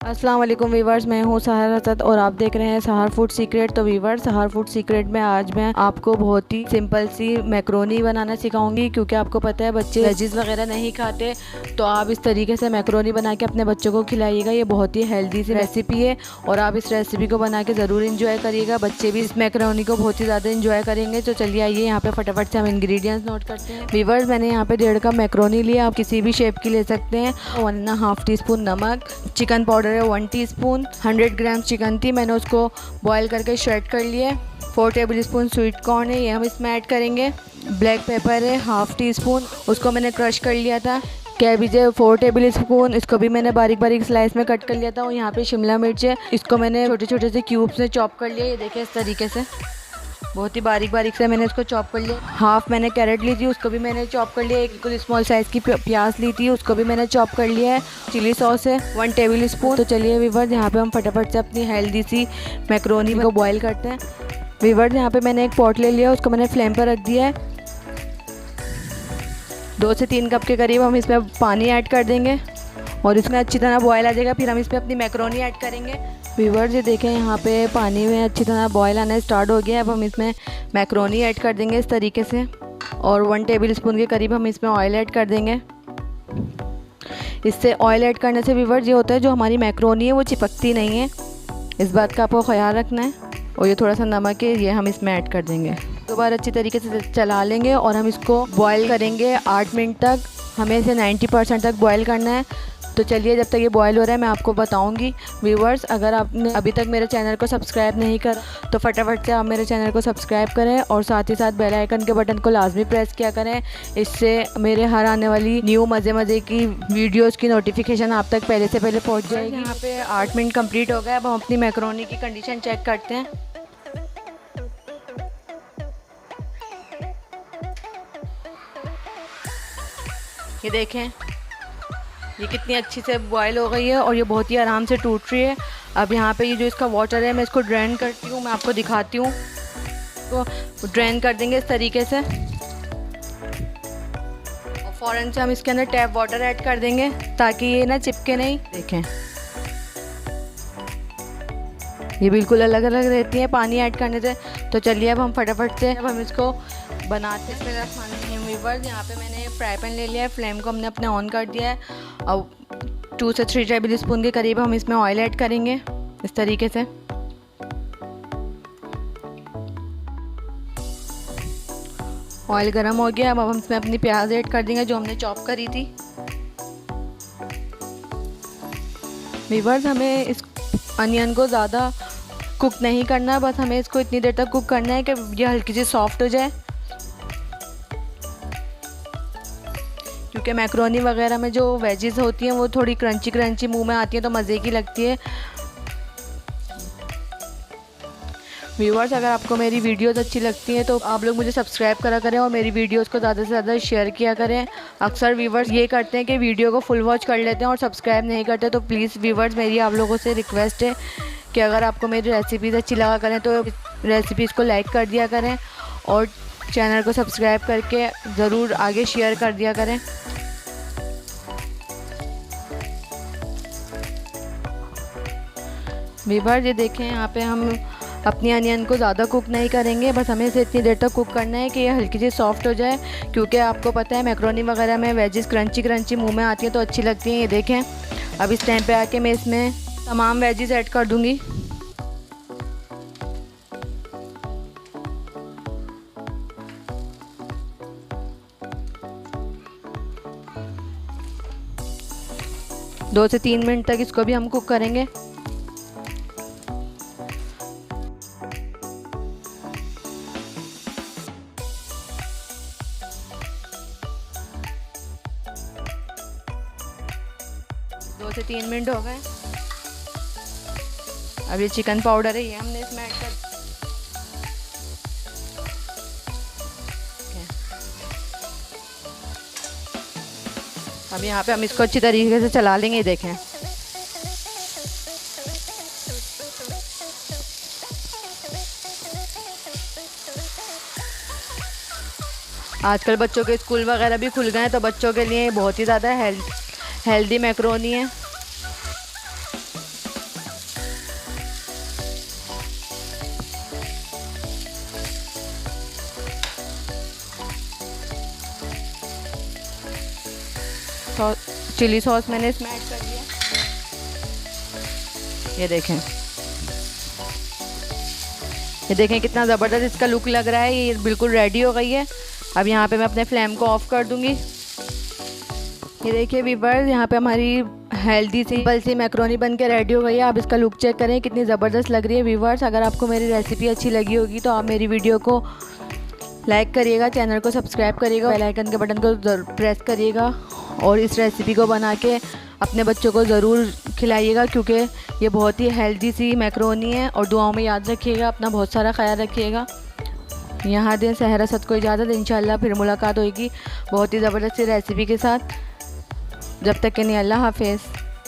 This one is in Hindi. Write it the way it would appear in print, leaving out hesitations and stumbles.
अस्सलाम वालेकुम वीवर्स, मैं हूँ सहर असद और आप देख रहे हैं सहर फूड सीक्रेट। तो वीवर्स, सहर फूड सीक्रेट में आज मैं आपको बहुत ही सिंपल सी मैक्रोनी बनाना सिखाऊंगी, क्योंकि आपको पता है बच्चे वेजिस वगैरह नहीं खाते। तो आप इस तरीके से मैक्रोनी बना के अपने बच्चों को खिलाइएगा। ये बहुत ही हेल्दी सी रेसिपी है और आप इस रेसिपी को बना के ज़रूर इंजॉय करिएगा। बच्चे भी इस मैक्रोनी को बहुत ही ज़्यादा इंजॉय करेंगे। तो चलिए आइए यहाँ पे फटाफट से हम इंग्रेडिएंट्स नोट करते हैं। वीवर्स, मैंने यहाँ पे 1.5 कप मैक्रोनी लिया। आप किसी भी शेप की ले सकते हैं। 1.5 टीस्पून नमक, चिकन पाउडर है 1 टीस्पून, 100 ग्राम चिकन थी, मैंने उसको बॉईल करके श्रेड कर लिया। 4 टेबल स्पून स्वीट कॉर्न है, ये हम इसमें ऐड करेंगे। ब्लैक पेपर है 1/2 टीस्पून, उसको मैंने क्रश कर लिया था। कैबेज है 4 टेबल स्पून, इसको भी मैंने बारीक बारीक स्लाइस में कट कर लिया था। और यहाँ पे शिमला मिर्च है, इसको मैंने छोटे छोटे से क्यूब्स में चॉप कर लिया। ये देखिए इस तरीके से बहुत ही बारीक बारीक से मैंने इसको चॉप कर लिया। हाफ मैंने कैरेट ली थी, उसको भी मैंने चॉप कर लिया। एक बिल्कुल स्मॉल साइज़ की प्याज ली थी, उसको भी मैंने चॉप कर लिया है। चिली सॉस है 1 टेबल स्पून। तो चलिए वीवर्स, यहाँ पे हम फटाफट से अपनी हेल्दी सी मैक्रोनी को बॉईल करते हैं। वीवर्स, यहाँ पे मैंने एक पॉट ले लिया, उसको मैंने फ्लेम पर रख दिया है। 2 से 3 कप के करीब हम इसमें पानी ऐड कर देंगे और इसमें अच्छी तरह बॉयल आ जाएगा। फिर हम इसमें अपनी मैक्रोनी ऐड करेंगे। व्यूअर्स, ये देखें यहाँ पे पानी में अच्छी तरह बॉयल आना स्टार्ट हो गया है। अब हम इसमें मैक्रोनी ऐड कर देंगे इस तरीके से और 1 टेबल स्पून के करीब हम इसमें ऑयल ऐड कर देंगे। इससे ऑयल ऐड करने से व्यूअर्स ये होता है जो हमारी मैक्रोनी है वो चिपकती नहीं है, इस बात का आपको ख्याल रखना है। और ये थोड़ा सा नमक है, ये हम इसमें ऐड कर देंगे। दोबारा अच्छी तरीके से चला लेंगे और हम इसको बॉयल करेंगे 8 मिनट तक। हमें इसे 90% तक बॉयल करना है। तो चलिए जब तक ये बॉयल हो रहा है मैं आपको बताऊंगी। व्यूअर्स, अगर आपने अभी तक मेरे चैनल को सब्सक्राइब नहीं करा तो फटाफट से आप मेरे चैनल को सब्सक्राइब करें और साथ ही साथ बेल आइकन के बटन को लाजमी प्रेस किया करें। इससे मेरे हर आने वाली न्यू मज़े की वीडियोस की नोटिफिकेशन आप तक पहले से पहले पहुंच जाएगी। यहाँ पे 8 मिनट कंप्लीट हो गए। अब हम अपनी मैक्रोनी की कंडीशन चेक करते हैं। ये देखें, ये कितनी अच्छी से बॉयल हो गई है और ये बहुत ही आराम से टूट रही है। अब यहाँ पे ये जो इसका वाटर है मैं इसको ड्रेन करती हूँ, मैं आपको दिखाती हूँ। तो ड्रेन कर देंगे इस तरीके से और फ़ौरन से हम इसके अंदर टैप वाटर ऐड कर देंगे ताकि ये ना चिपके नहीं। देखें, ये बिल्कुल अलग अलग रहती है पानी ऐड करने से। तो चलिए अब हम फटाफट से अब हम इसको बनाते हैं। व्यूअर्स, यहाँ पे मैंने फ्राई पैन ले लिया है, फ्लेम को हमने अपने ऑन कर दिया है और 2 से 3 टेबल स्पून के करीब हम इसमें ऑयल ऐड करेंगे इस तरीके से। ऑयल गर्म हो गया। अब हम इसमें अपनी प्याज ऐड कर देंगे जो हमने चॉप करी थी। व्यूअर्स, हमें इस अनियन को ज़्यादा कुक नहीं करना, बस हमें इसको इतनी देर तक कुक करना है कि ये हल्की सी सॉफ्ट हो जाए, क्योंकि मैक्रोनी वगैरह में जो वेजिस होती हैं वो थोड़ी क्रंची क्रंची मुंह में आती हैं तो मज़े की लगती है। व्यूअर्स, अगर आपको मेरी वीडियोस अच्छी लगती हैं तो आप लोग मुझे सब्सक्राइब करा करें और मेरी वीडियोस को ज़्यादा से ज़्यादा शेयर किया करें। अक्सर व्यूअर्स ये करते हैं कि वीडियो को फुल वॉच कर लेते हैं और सब्सक्राइब नहीं करते। तो प्लीज़ व्यूअर्स, मेरी आप लोगों से रिक्वेस्ट है कि अगर आपको मेरी रेसिपीज़ अच्छी लगा करें तो रेसिपीज़ को लाइक कर दिया करें और चैनल को सब्सक्राइब करके ज़रूर आगे शेयर कर दिया करें। व्यूअर्स, ये देखें, यहाँ पे हम अपनी अनियन को ज़्यादा कुक नहीं करेंगे, बस हमें इसे इतनी देर तक कुक करना है कि ये हल्की सी सॉफ्ट हो जाए, क्योंकि आपको पता है मैक्रोनी वगैरह में वेजिस क्रंची क्रंची मुंह में आती है तो अच्छी लगती हैं। ये देखें, अब इस टाइम पे आके मैं इसमें तमाम वेजिस ऐड कर दूँगी। दो से 3 मिनट तक इसको भी हम कुक करेंगे। दो से 3 मिनट हो गए। अब ये चिकन पाउडर है, ये हमने इसमें ऐड कर। अब यहाँ पे हम इसको अच्छी तरीके से चला लेंगे। देखें, आजकल बच्चों के स्कूल वगैरह भी खुल गए हैं तो बच्चों के लिए बहुत ही ज़्यादा हेल्दी मैक्रोनी है। चिली सॉस मैंने इसमें ऐड कर दिया। ये देखें कितना ज़बरदस्त इसका लुक लग रहा है। ये बिल्कुल रेडी हो गई है। अब यहाँ पे मैं अपने फ्लेम को ऑफ कर दूँगी। ये देखिए व्यूअर्स, यहाँ पे हमारी हेल्दी सिंपल सी मैक्रोनी बन के रेडी हो गई है। आप इसका लुक चेक करें कितनी ज़बरदस्त लग रही है। व्यूअर्स, अगर आपको मेरी रेसिपी अच्छी लगी होगी तो आप मेरी वीडियो को लाइक करिएगा, चैनल को सब्सक्राइब करिएगा, बेल आइकन के बटन को प्रेस करिएगा और इस रेसिपी को बना के अपने बच्चों को ज़रूर खिलाइएगा, क्योंकि ये बहुत ही हेल्दी सी मैक्रोनी है। और दुआओं में याद रखिएगा, अपना बहुत सारा ख्याल रखिएगा। यहाँ दें सहरा सद को इजाज़त। इंशाल्लाह फिर मुलाकात होगी बहुत ही ज़बरदस्त सी रेसिपी के साथ। जब तक के लिए अल्लाह हाफिज़।